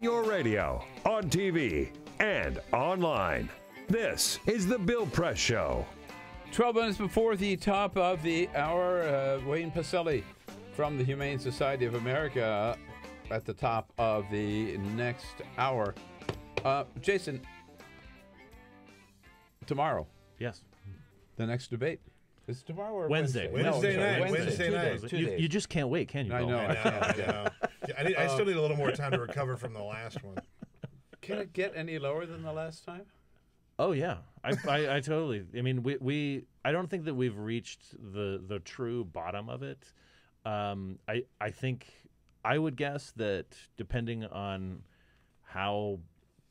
your radio, on TV, and online. This is The Bill Press Show. 12 minutes before the top of the hour, Wayne Pacelli from the Humane Society of America at the top of the next hour. Jason, tomorrow. Yes. The next debate. Is it tomorrow or Wednesday? Wednesday night. Wednesday night. You just can't wait, can you, I Bill? know. I know. I still need a little more time to recover from the last one. Can it get any lower than the last time? Oh yeah, I totally. I mean, I don't think that we've reached the true bottom of it. I think I would guess that depending on how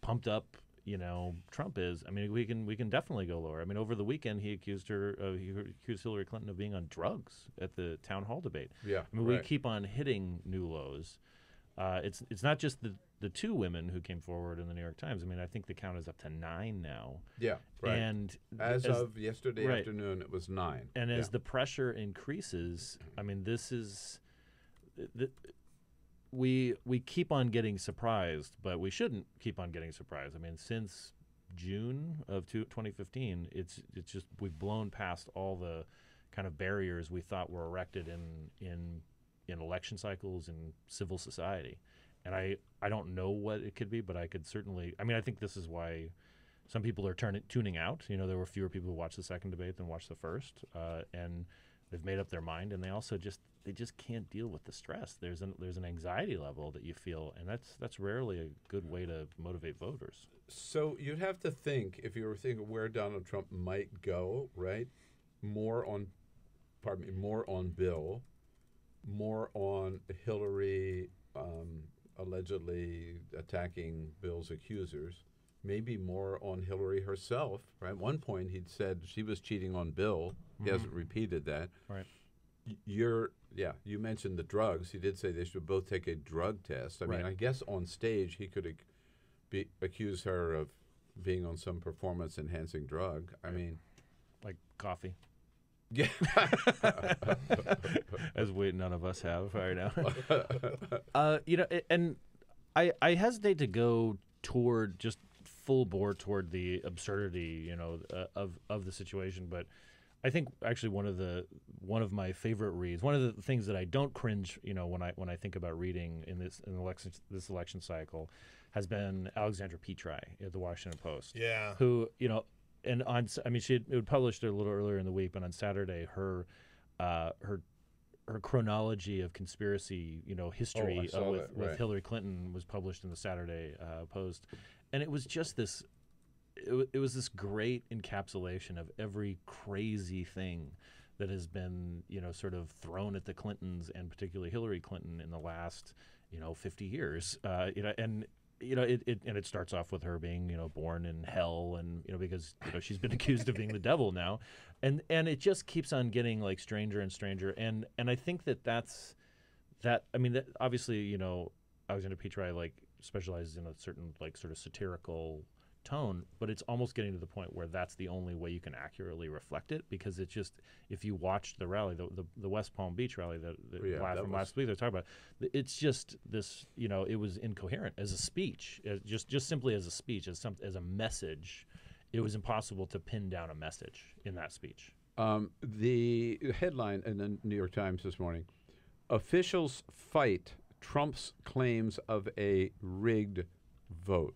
pumped up Trump is, I mean, we can definitely go lower. I mean, over the weekend he accused Hillary Clinton of being on drugs at the town hall debate. Yeah, I mean, we keep on hitting new lows. It's not just the two women who came forward in the New York Times. I mean, I think the count is up to 9 now. Yeah, right. And as of yesterday afternoon, it was 9. And as the pressure increases, I mean, this is we keep on getting surprised, but we shouldn't keep on getting surprised. I mean, since June of 2015, it's just we've blown past all the kind of barriers we thought were erected in election cycles and civil society. And I don't know what it could be, but I could certainly – I mean, I think this is why some people are tuning out. There were fewer people who watched the second debate than watched the first, and they've made up their mind, and they also just can't deal with the stress. There's an anxiety level that you feel, and that's rarely a good way to motivate voters. So you'd have to think, if you were thinking where Donald Trump might go, right, more on Bill, more on Hillary allegedly attacking Bill's accusers, maybe more on Hillary herself, right? At one point he'd said she was cheating on Bill. He hasn't repeated that. Right. You mentioned the drugs. He did say they should both take a drug test. I mean, I guess on stage he could accuse her of being on some performance-enhancing drug. I mean, like coffee. Yeah. As none of us have right now. And I hesitate to go toward just full bore toward the absurdity, of the situation, but I think actually one of my favorite reads, one of the things that I don't cringe, when I think about reading in this election cycle, has been Alexandra Petri at the Washington Post. Yeah. Who she had published it a little earlier in the week, but on Saturday her chronology of conspiracy, history with Hillary Clinton was published in the Saturday Post, and it was just this. It was this great encapsulation of every crazy thing that has been, sort of thrown at the Clintons and particularly Hillary Clinton in the last, 50 years. It starts off with her being, born in hell, and because she's been accused of being the devil now, and it just keeps on getting like stranger and stranger, and I think that's obviously Alexandra Petri like specializes in a certain like sort of satirical tone, but it's almost getting to the point where that's the only way you can accurately reflect it, because it's just, if you watched the rally, the West Palm Beach rally from last week they're talking about, it's just this, it was incoherent as a speech, just simply as a speech, as a message. It was impossible to pin down a message in that speech. The headline in the New York Times this morning: officials fight Trump's claims of a rigged vote.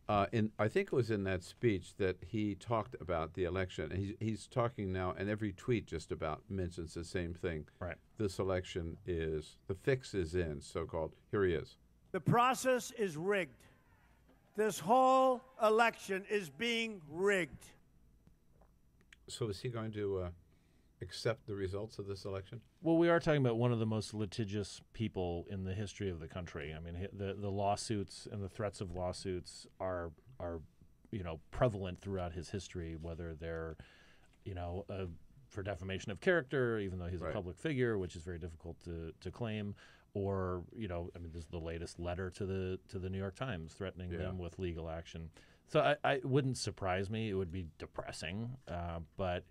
I think it was in that speech that he talked about the election. And he's talking now, and every tweet just about mentions the same thing. Right. This election the fix is in, so-called. Here he is. The process is rigged. This whole election is being rigged. So is he going to accept the results of this election? Well, we are talking about one of the most litigious people in the history of the country. I mean, the lawsuits and the threats of lawsuits are prevalent throughout his history, whether they're for defamation of character, even though he's a public figure, which is very difficult to claim, or this is the latest letter to the New York Times threatening them with legal action. So it wouldn't surprise me. It would be depressing, but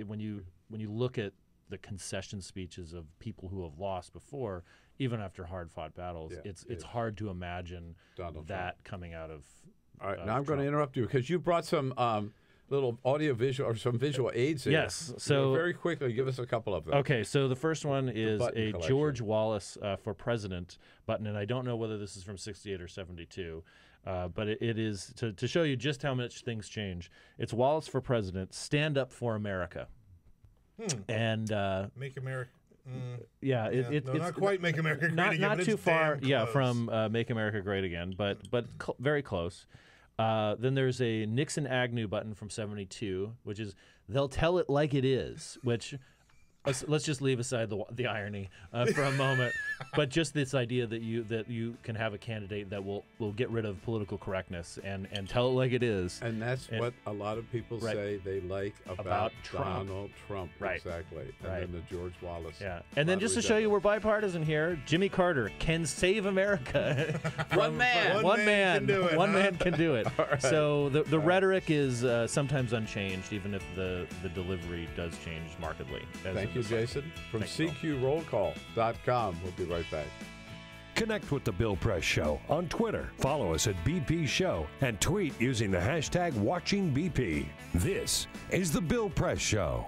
when you look at the concession speeches of people who have lost before, even after hard-fought battles. Yeah, It's hard to imagine Donald that Trump. coming out of. All right, now I'm going to interrupt you because you brought some little audio-visual or some visual aids here. Yes, so very quickly, give us a couple of them. Okay, so the first one is button a collection. George Wallace for President button, and I don't know whether this is from 68 or 72, but it is to show you just how much things change. It's Wallace for President, stand up for America. And Make America. yeah, it's not quite Make America Great Again. not but too it's far, damn yeah, close. from Make America Great Again, but very close. Then there's a Nixon Agnew button from 72, which is they'll tell it like it is, which let's just leave aside the irony for a moment, but just this idea that you can have a candidate that will get rid of political correctness and tell it like it is. And that's what a lot of people Right. say they like About Trump. Donald Trump. Right. Exactly. And Right. then the George Wallace. Yeah, and then just to show you we're bipartisan here, Jimmy Carter can save America. One man. One man can do it, One huh? man can do it. So the rhetoric is sometimes unchanged, even if the delivery does change markedly. as Thank in you, the cycle. Jason. From Thanks, Bill. CQRollCall.com. We'll be right back. Connect with The Bill Press Show on Twitter. Follow us at BP Show and tweet using the hashtag WatchingBP. This is The Bill Press Show.